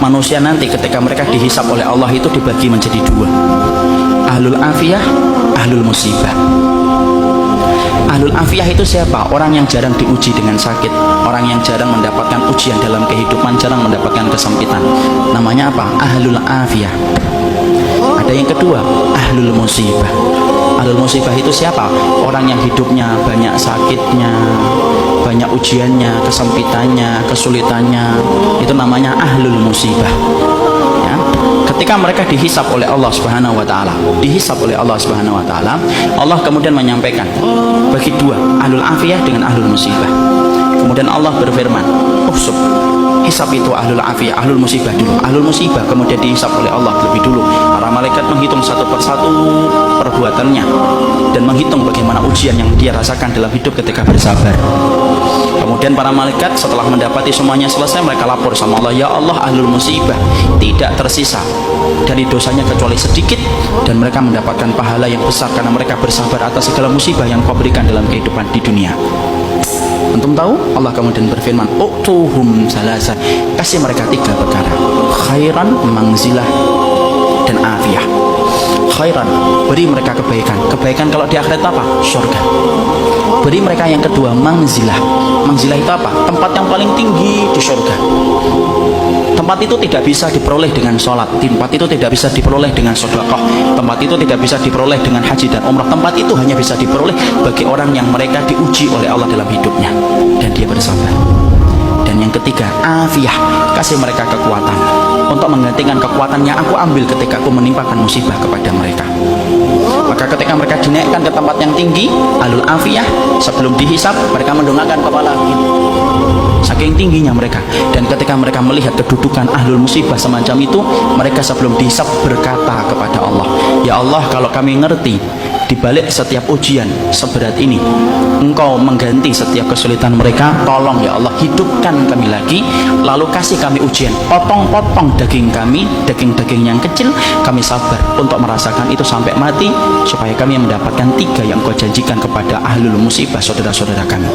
manusia nanti ketika mereka dihisab oleh Allah itu dibagi menjadi dua, ahlul afiyah, ahlul musibah. Ahlul afiyah itu siapa? Orang yang jarang diuji dengan sakit, orang yang jarang mendapatkan ujian dalam kehidupan, jarang mendapatkan kesempitan. Namanya apa? Ahlul afiyah. Ada yang kedua, ahlul musibah. Ahlul musibah itu siapa? Orang yang hidupnya banyak sakitnya, banyak ujiannya, kesempitannya, kesulitannya. Itu namanya ahlul musibah. Ya. Ketika mereka dihisab oleh Allah Subhanahu wa taala, Allah kemudian menyampaikan bagi dua, ahlul afiyah dengan ahlul musibah. Kemudian Allah berfirman, "Uhsub." Hisab itu ahlul afiyah, ahlul musibah dulu. Ahlul musibah kemudian dihisab oleh Allah lebih dulu. Para malaikat menghitung satu persatu perbuatannya dan menghitung bagaimana ujian yang dia rasakan dalam hidup ketika bersabar. Kemudian para malaikat setelah mendapati semuanya selesai, mereka lapor sama Allah, "Ya Allah, ahlul musibah tidak tersisa dari dosanya kecuali sedikit, dan mereka mendapatkan pahala yang besar karena mereka bersabar atas segala musibah yang Kau berikan dalam kehidupan di dunia." Antum tahu? Allah kemudian berfirman, "Utuhum salasa." Kasih mereka tiga perkara: khairan, mangzilah, dan afiyah. Khairan, beri mereka kebaikan. Kebaikan kalau di akhirat apa? Surga. Beri mereka yang kedua, mangzilah. Mangzilah itu apa? Tempat yang paling tinggi di surga. Tempat itu tidak bisa diperoleh dengan sholat, tempat itu tidak bisa diperoleh dengan sedekah, tempat itu tidak bisa diperoleh dengan haji dan umrah. Tempat itu hanya bisa diperoleh bagi orang yang mereka diuji oleh Allah dalam hidupnya dan dia bersabar. Dan yang ketiga, afiyah, kasih mereka kekuatan untuk menggantikan kekuatan yang aku ambil ketika aku menimpakan musibah kepada mereka. Maka ketika mereka dinaikkan ke tempat yang tinggi, ahlul afiyah, sebelum dihisab mereka mendongakkan kepala saking tingginya mereka. Dan ketika mereka melihat kedudukan ahlul musibah semacam itu, mereka sebelum dihisab berkata kepada Allah, "Ya Allah, kalau kami ngerti di balik setiap ujian seberat ini Engkau mengganti setiap kesulitan mereka, tolong ya Allah hidupkan kami lagi, lalu kasih kami ujian, potong-potong daging kami, daging-daging yang kecil, kami sabar untuk merasakan itu sampai mati, supaya kami mendapatkan tiga yang Kau janjikan kepada ahlul musibah saudara-saudara kami."